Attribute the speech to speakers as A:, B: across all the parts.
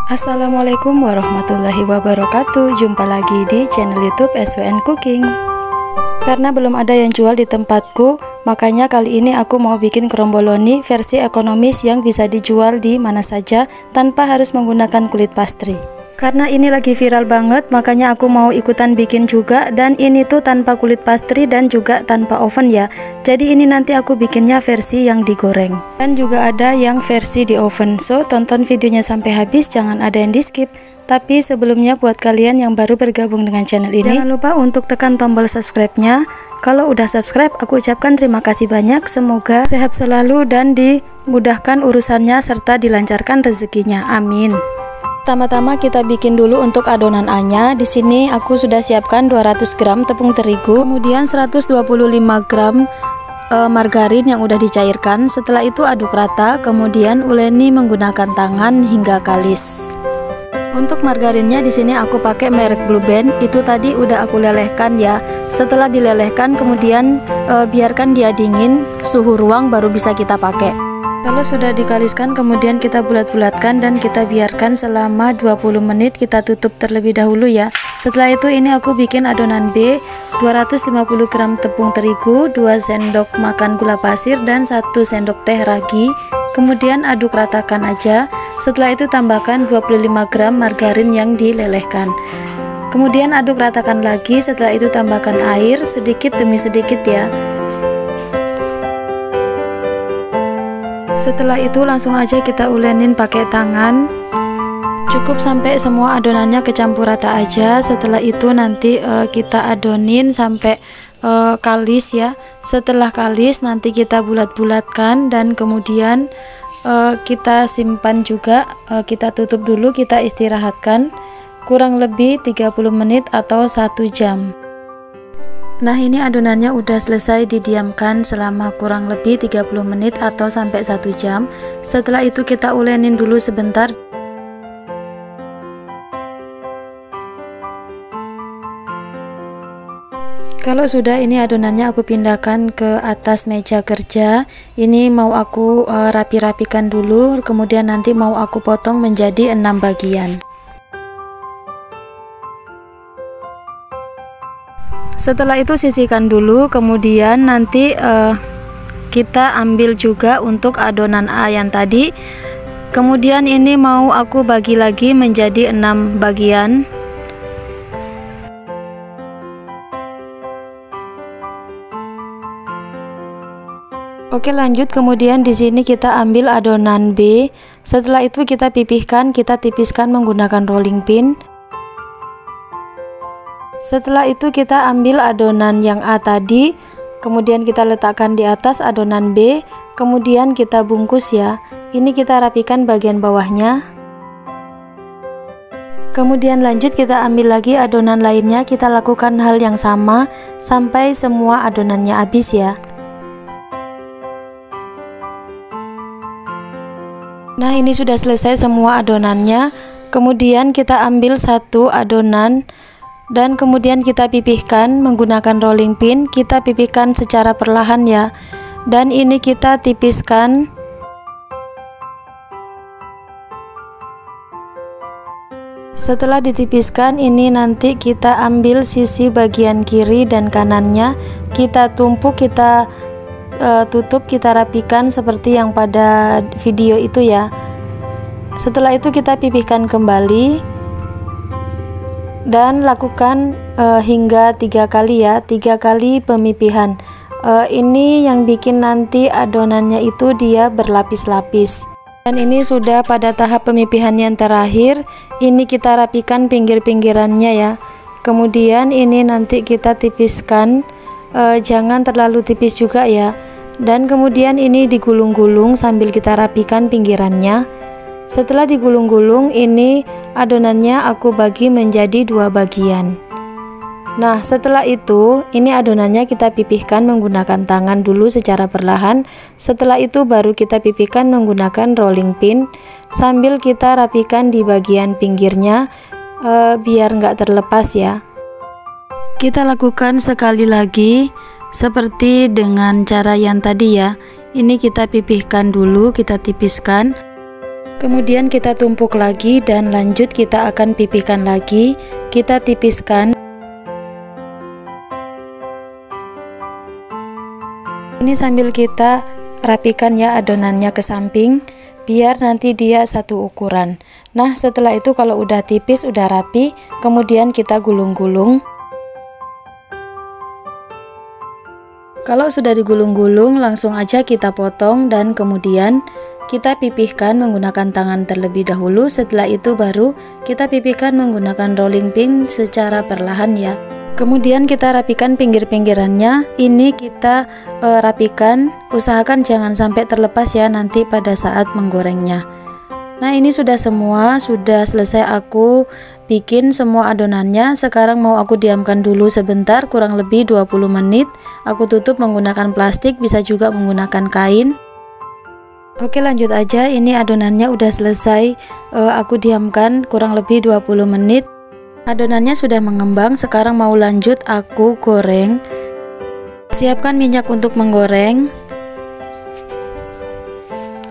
A: Assalamualaikum warahmatullahi wabarakatuh. Jumpa lagi di channel YouTube SWN Cooking. Karena belum ada yang jual di tempatku, makanya kali ini aku mau bikin kromboloni versi ekonomis yang bisa dijual di mana saja tanpa harus menggunakan kulit pastry. Karena ini lagi viral banget, makanya aku mau ikutan bikin juga. Dan ini tuh tanpa kulit pastry dan juga tanpa oven ya. Jadi ini nanti aku bikinnya versi yang digoreng. Dan juga ada yang versi di oven. So tonton videonya sampai habis, jangan ada yang di skip. Tapi sebelumnya buat kalian yang baru bergabung dengan channel ini, jangan lupa untuk tekan tombol subscribe-nya. Kalau udah subscribe, aku ucapkan terima kasih banyak. Semoga sehat selalu dan dimudahkan urusannya serta dilancarkan rezekinya. Amin. Pertama-tama kita bikin dulu untuk adonan A-nya. Di sini aku sudah siapkan 200 gram tepung terigu, kemudian 125 gram margarin yang udah dicairkan. Setelah itu aduk rata, kemudian uleni menggunakan tangan hingga kalis. Untuk margarinnya di sini aku pakai merek Blue Band. Itu tadi udah aku lelehkan ya. Setelah dilelehkan, kemudian biarkan dia dingin suhu ruang baru bisa kita pakai. Kalau sudah dikaliskan, kemudian kita bulat-bulatkan dan kita biarkan selama 20 menit. Kita tutup terlebih dahulu ya. Setelah itu ini aku bikin adonan B, 250 gram tepung terigu, 2 sendok makan gula pasir dan 1 sendok teh ragi. Kemudian aduk ratakan aja. Setelah itu tambahkan 25 gram margarin yang dilelehkan. Kemudian aduk ratakan lagi. Setelah itu tambahkan air sedikit demi sedikit ya. Setelah itu langsung aja kita ulenin pakai tangan. Cukup sampai semua adonannya kecampur rata aja. Setelah itu nanti kita adonin sampai kalis ya. Setelah kalis nanti kita bulat-bulatkan dan kemudian kita simpan juga. Kita tutup dulu, kita istirahatkan kurang lebih 30 menit atau 1 jam. Nah, ini adonannya udah selesai didiamkan selama kurang lebih 30 menit atau sampai 1 jam. Setelah itu kita ulenin dulu sebentar. Kalau sudah, ini adonannya aku pindahkan ke atas meja kerja. Ini mau aku rapi-rapikan dulu, kemudian nanti mau aku potong menjadi 6 bagian. Setelah itu sisihkan dulu, kemudian nanti kita ambil juga untuk adonan A yang tadi. Kemudian ini mau aku bagi lagi menjadi 6 bagian. Oke, lanjut. Kemudian di sini kita ambil adonan B. Setelah itu kita pipihkan, kita tipiskan menggunakan rolling pin. Setelah itu kita ambil adonan yang A tadi, kemudian kita letakkan di atas adonan B, kemudian kita bungkus ya. Ini kita rapikan bagian bawahnya. Kemudian lanjut kita ambil lagi adonan lainnya, kita lakukan hal yang sama sampai semua adonannya habis ya. Nah, ini sudah selesai semua adonannya. Kemudian kita ambil satu adonan dan kemudian kita pipihkan menggunakan rolling pin. Kita pipihkan secara perlahan ya. Dan ini kita tipiskan. Setelah ditipiskan, ini nanti kita ambil sisi bagian kiri dan kanannya. Kita tumpuk, kita tutup, kita rapikan seperti yang pada video itu ya. Setelah itu kita pipihkan kembali. Dan lakukan hingga 3 kali ya, 3 kali pemipihan. Ini yang bikin nanti adonannya itu dia berlapis-lapis. Dan ini sudah pada tahap pemipihan yang terakhir. Ini kita rapikan pinggir-pinggirannya ya. Kemudian ini nanti kita tipiskan, jangan terlalu tipis juga ya. Dan kemudian ini digulung-gulung sambil kita rapikan pinggirannya. Setelah digulung-gulung, ini adonannya aku bagi menjadi 2 bagian. Nah, setelah itu ini adonannya kita pipihkan menggunakan tangan dulu secara perlahan. Setelah itu baru kita pipihkan menggunakan rolling pin sambil kita rapikan di bagian pinggirnya biar nggak terlepas ya. Kita lakukan sekali lagi seperti dengan cara yang tadi ya. Ini kita pipihkan dulu, kita tipiskan. Kemudian kita tumpuk lagi dan lanjut kita akan pipihkan lagi, kita tipiskan. Ini sambil kita rapikan ya adonannya ke samping biar nanti dia satu ukuran. Nah, setelah itu kalau udah tipis, udah rapi, kemudian kita gulung-gulung. Kalau sudah digulung-gulung, langsung aja kita potong dan kemudian kita pipihkan menggunakan tangan terlebih dahulu. Setelah itu baru kita pipihkan menggunakan rolling pin secara perlahan ya. Kemudian kita rapikan pinggir-pinggirannya. Ini kita rapikan, usahakan jangan sampai terlepas ya nanti pada saat menggorengnya. Nah, ini sudah semua, sudah selesai aku bikin semua adonannya. Sekarang mau aku diamkan dulu sebentar, kurang lebih 20 menit. Aku tutup menggunakan plastik, bisa juga menggunakan kain. Oke, lanjut aja. Ini adonannya udah selesai, aku diamkan kurang lebih 20 menit. Adonannya sudah mengembang, sekarang mau lanjut aku goreng. Siapkan minyak untuk menggoreng.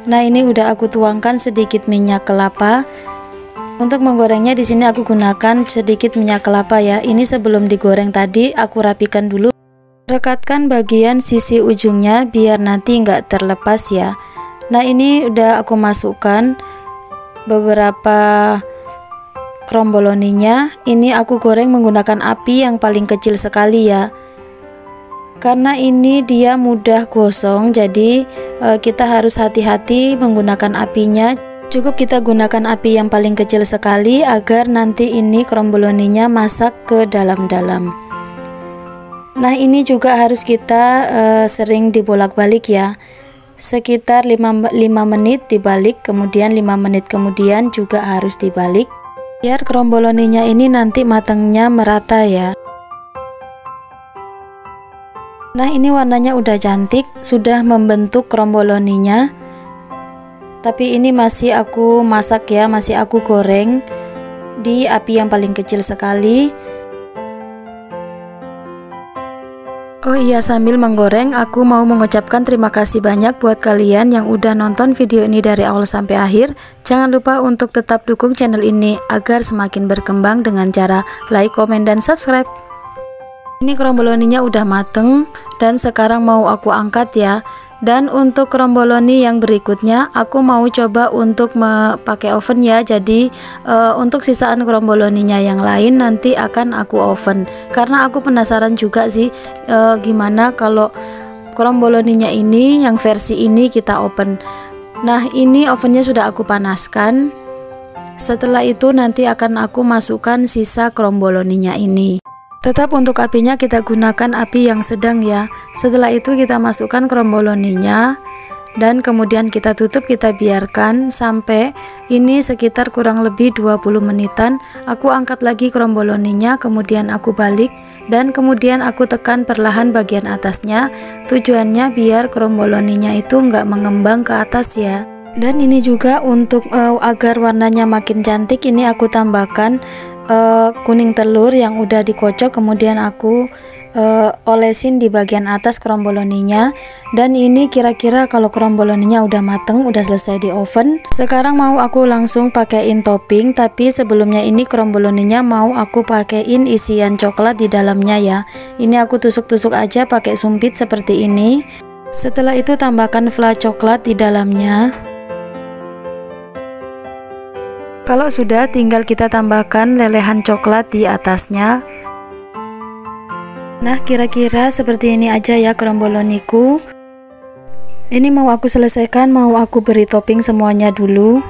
A: Nah, ini udah aku tuangkan sedikit minyak kelapa. Untuk menggorengnya di sini aku gunakan sedikit minyak kelapa ya. Ini sebelum digoreng tadi aku rapikan dulu. Rekatkan bagian sisi ujungnya biar nanti nggak terlepas ya. Nah, ini udah aku masukkan beberapa kromboloninya. Ini aku goreng menggunakan api yang paling kecil sekali ya, karena ini dia mudah gosong, jadi kita harus hati-hati menggunakan apinya. Cukup kita gunakan api yang paling kecil sekali agar nanti ini kromboloninya masak ke dalam-dalam. Nah, ini juga harus kita sering dibolak-balik ya, sekitar 5 menit dibalik, kemudian 5 menit kemudian juga harus dibalik biar kromboloninya ini nanti matangnya merata ya. Nah, ini warnanya udah cantik, sudah membentuk kromboloninya. Tapi ini masih aku masak ya, masih aku goreng di api yang paling kecil sekali. Oh iya, sambil menggoreng aku mau mengucapkan terima kasih banyak buat kalian yang udah nonton video ini dari awal sampai akhir. Jangan lupa untuk tetap dukung channel ini agar semakin berkembang dengan cara like, komen, dan subscribe. Ini kromboloninya udah mateng dan sekarang mau aku angkat ya. Dan untuk kromboloni yang berikutnya aku mau coba untuk pakai oven ya. Jadi untuk sisaan kromboloninya yang lain nanti akan aku oven, karena aku penasaran juga sih gimana kalau kromboloninya ini yang versi ini kita oven. Nah, ini ovennya sudah aku panaskan. Setelah itu nanti akan aku masukkan sisa kromboloninya ini. Tetap untuk apinya kita gunakan api yang sedang ya. Setelah itu kita masukkan kromboloninya dan kemudian kita tutup, kita biarkan sampai ini sekitar kurang lebih 20 menitan. Aku angkat lagi kromboloninya, kemudian aku balik dan kemudian aku tekan perlahan bagian atasnya. Tujuannya biar kromboloninya itu nggak mengembang ke atas ya. Dan ini juga untuk agar warnanya makin cantik, ini aku tambahkan kuning telur yang udah dikocok, kemudian aku olesin di bagian atas kromboloninya. Dan ini kira-kira kalau kromboloninya udah mateng, udah selesai di oven. Sekarang mau aku langsung pakaiin topping, tapi sebelumnya ini kromboloninya mau aku pakaiin isian coklat di dalamnya ya. Ini aku tusuk-tusuk aja pakai sumpit seperti ini. Setelah itu tambahkan fla coklat di dalamnya. Kalau sudah, tinggal kita tambahkan lelehan coklat di atasnya. Nah, kira-kira seperti ini aja ya kromboloniku. Ini mau aku selesaikan, mau aku beri topping semuanya dulu.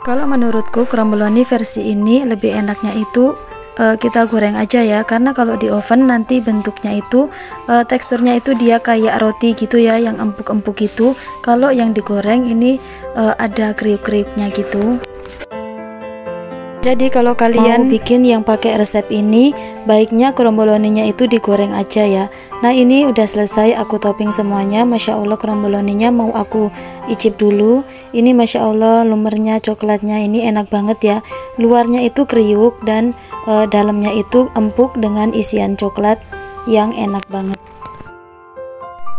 A: Kalau menurutku kromboloni versi ini lebih enaknya itu kita goreng aja ya, karena kalau di oven nanti bentuknya itu teksturnya itu dia kayak roti gitu ya, yang empuk-empuk gitu. Kalau yang digoreng ini ada kriuk-kriuknya gitu. Jadi kalau kalian mau bikin yang pakai resep ini, baiknya kromboloninya itu digoreng aja ya. Nah, ini udah selesai aku topping semuanya. Masya Allah, kromboloninya mau aku icip dulu. Ini Masya Allah, lumernya coklatnya ini enak banget ya. Luarnya itu kriuk dan dalamnya itu empuk dengan isian coklat yang enak banget.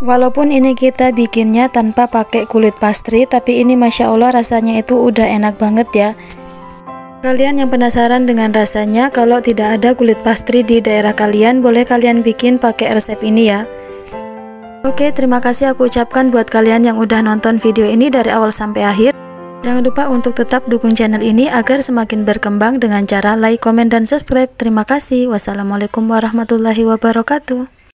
A: Walaupun ini kita bikinnya tanpa pakai kulit pastry, tapi ini Masya Allah rasanya itu udah enak banget ya. Kalian yang penasaran dengan rasanya, kalau tidak ada kulit pastry di daerah kalian, boleh kalian bikin pakai resep ini ya. Oke, terima kasih aku ucapkan buat kalian yang udah nonton video ini dari awal sampai akhir. Jangan lupa untuk tetap dukung channel ini agar semakin berkembang dengan cara like, komen, dan subscribe. Terima kasih. Wassalamualaikum warahmatullahi wabarakatuh.